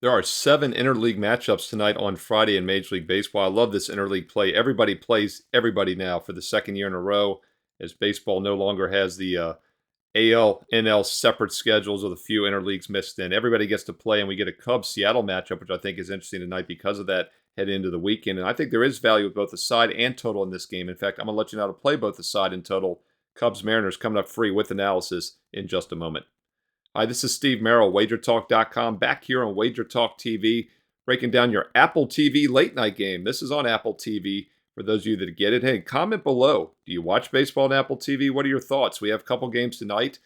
There are 7 interleague matchups tonight on Friday in Major League Baseball. I love this interleague play. Everybody plays everybody now for the second year in a row, as baseball no longer has the AL, NL separate schedules with a few interleagues mixed in. Everybody gets to play, and we get a Cubs-Seattle matchup, which I think is interesting tonight because of that heading into the weekend. And I think there is value with both the side and total in this game. In fact, I'm going to let you know how to play both the side and total. Cubs-Mariners coming up free with analysis in just a moment. Hi, this is Steve Merrill, WagerTalk.com, back here on WagerTalk TV, breaking down your Apple TV late night game. This is on Apple TV for those of you that get it. Hey, comment below. Do you watch baseball on Apple TV? What are your thoughts? We have a couple games tonight.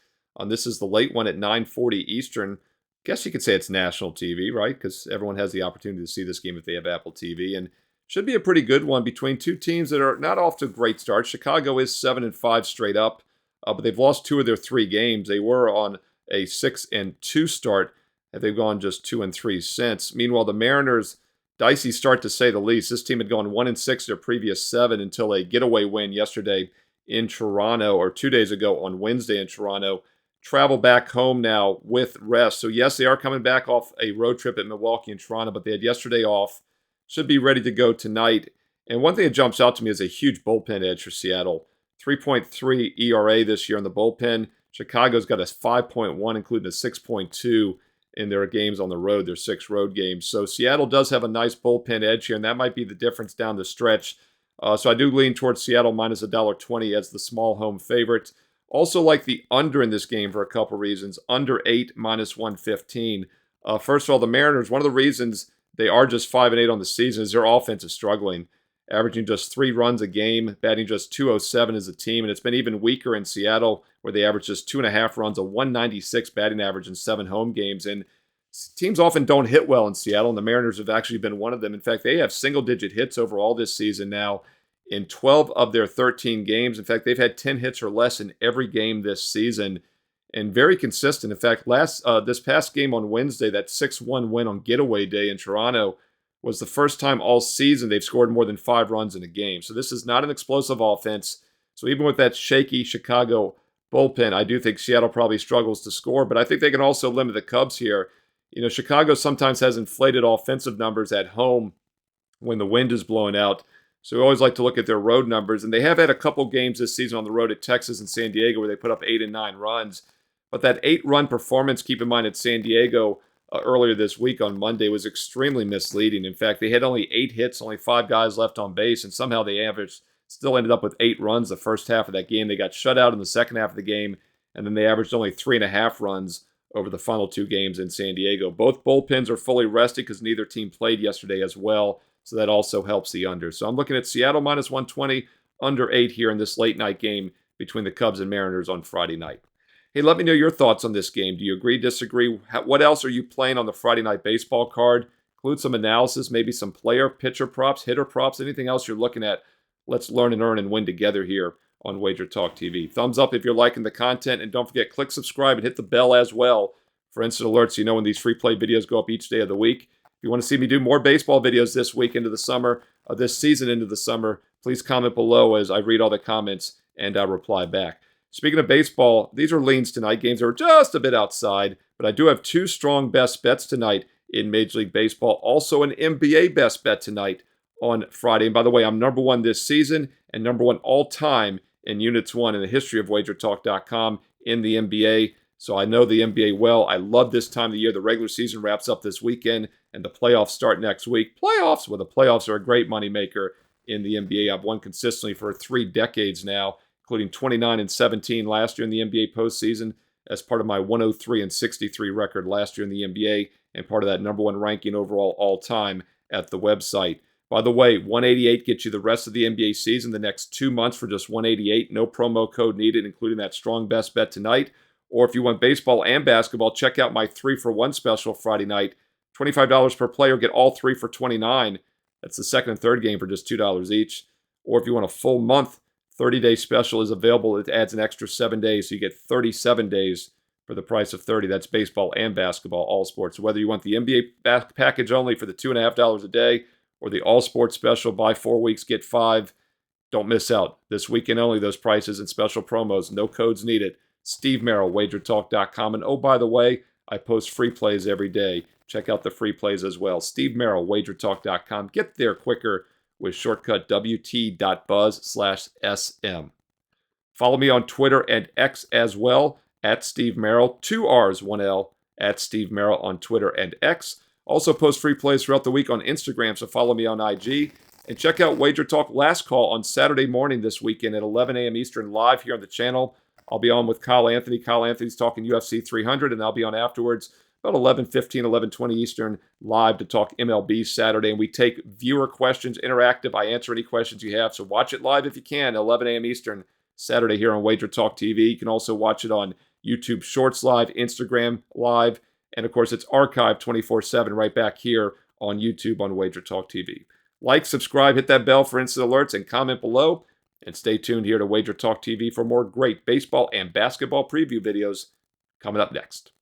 This is the late one at 9:40 Eastern. Guess you could say it's national TV, right? Because everyone has the opportunity to see this game if they have Apple TV. And should be a pretty good one between two teams that are not off to a great start. Chicago is 7-5 straight up, but they've lost 2 of their 3 games. They were on a 6-2 start, and they've gone just 2-3 since. Meanwhile, the Mariners, dicey start to say the least. This team had gone 1-6 their previous 7 until a getaway win yesterday in Toronto, or 2 days ago on Wednesday in Toronto. Travel back home now with rest. So yes, they are coming back off a road trip at Milwaukee and Toronto, but they had yesterday off. Should be ready to go tonight. And one thing that jumps out to me is a huge bullpen edge for Seattle. 3.3 ERA this year in the bullpen. Chicago's got a 5.1, including a 6.2 in their games on the road, their 6 road games. So Seattle does have a nice bullpen edge here, and that might be the difference down the stretch. So I do lean towards Seattle minus $1.20 as the small home favorite. Also like the under in this game for a couple reasons. Under 8 minus 115. First of all, the Mariners, one of the reasons they are just 5-8 on the season is their offense is struggling, averaging just 3 runs a game, batting just 207 as a team. And it's been even weaker in Seattle, where they average just 2.5 runs, a 196 batting average in 7 home games. And teams often don't hit well in Seattle, and the Mariners have actually been one of them. In fact, they have single-digit hits overall this season now in 12 of their 13 games. In fact, they've had 10 hits or less in every game this season, and very consistent. In fact, this past game on Wednesday, that 6-1 win on getaway day in Toronto, was the first time all season they've scored more than 5 runs in a game. So this is not an explosive offense. So even with that shaky Chicago bullpen, I do think Seattle probably struggles to score, but I think they can also limit the Cubs here. You know, Chicago sometimes has inflated offensive numbers at home when the wind is blowing out. So we always like to look at their road numbers, and they have had a couple games this season on the road at Texas and San Diego where they put up 8 and 9 runs. But that 8-run performance, keep in mind, at San Diego earlier this week on Monday was extremely misleading. In fact, they had only 8 hits, only 5 guys left on base, and somehow they still ended up with 8 runs the first half of that game. They got shut out in the second half of the game, and then they averaged only 3.5 runs over the final 2 games in San Diego. Both bullpens are fully rested because neither team played yesterday as well, so that also helps the under. So I'm looking at Seattle minus 120, under 8 here in this late night game between the Cubs and Mariners on Friday night. Hey, let me know your thoughts on this game. Do you agree, disagree? What else are you playing on the Friday night baseball card? Include some analysis, maybe some player, pitcher props, hitter props, anything else you're looking at. Let's learn and earn and win together here on Wager Talk TV. Thumbs up if you're liking the content, and don't forget, click subscribe and hit the bell as well for instant alerts so you know when these free play videos go up each day of the week. If you want to see me do more baseball videos this week into the summer, this season into the summer, please comment below as I read all the comments and I reply back. Speaking of baseball, these are leans tonight. Games are just a bit outside, but I do have 2 strong best bets tonight in Major League Baseball. Also an NBA best bet tonight on Friday. And by the way, I'm number 1 this season and number 1 all time in units 1 in the history of WagerTalk.com in the NBA. So I know the NBA well. I love this time of the year. The regular season wraps up this weekend and the playoffs start next week. Playoffs? Well, the playoffs are a great moneymaker in the NBA. I've won consistently for 3 decades now, including 29-17 last year in the NBA postseason as part of my 103-63 record last year in the NBA and part of that number 1 ranking overall all time at the website. By the way, 188 gets you the rest of the NBA season, the next 2 months for just 188. No promo code needed, including that strong best bet tonight. Or if you want baseball and basketball, check out my 3-for-1 special Friday night. $25 per player, get all 3 for $29. That's the second and third game for just $2 each. Or if you want a full month, 30-day special is available. It adds an extra 7 days, so you get 37 days for the price of 30. That's baseball and basketball, all sports. So whether you want the NBA package only for the $2.50 a day or the all sports special, buy 4 weeks, get 5, don't miss out. This weekend only, those prices and special promos. No codes needed. Steve Merrill, WagerTalk.com. And oh, by the way, I post free plays every day check out the free plays as well. Steve Merrill, WagerTalk.com. Get there quicker with shortcut WT.buzz/SM. Follow me on Twitter and X as well, at Steve Merrill, 2 R's, 1 L, at Steve Merrill on Twitter and X. Also post free plays throughout the week on Instagram, so follow me on IG. And check out Wager Talk Last Call on Saturday morning this weekend at 11 a.m. Eastern live here on the channel. I'll be on with Kyle Anthony. Kyle Anthony's talking UFC 300, and I'll be on afterwards about 11:15, 11:20 Eastern live to talk MLB Saturday. And we take viewer questions, interactive. I answer any questions you have, so watch it live if you can, 11 a.m. Eastern Saturday here on Wager Talk TV. You can also watch it on YouTube Shorts Live, Instagram Live, and of course it's archived 24/7 right back here on YouTube on Wager Talk TV. Like, subscribe, hit that bell for instant alerts, and comment below. And stay tuned here to Wager Talk TV for more great baseball and basketball preview videos coming up next.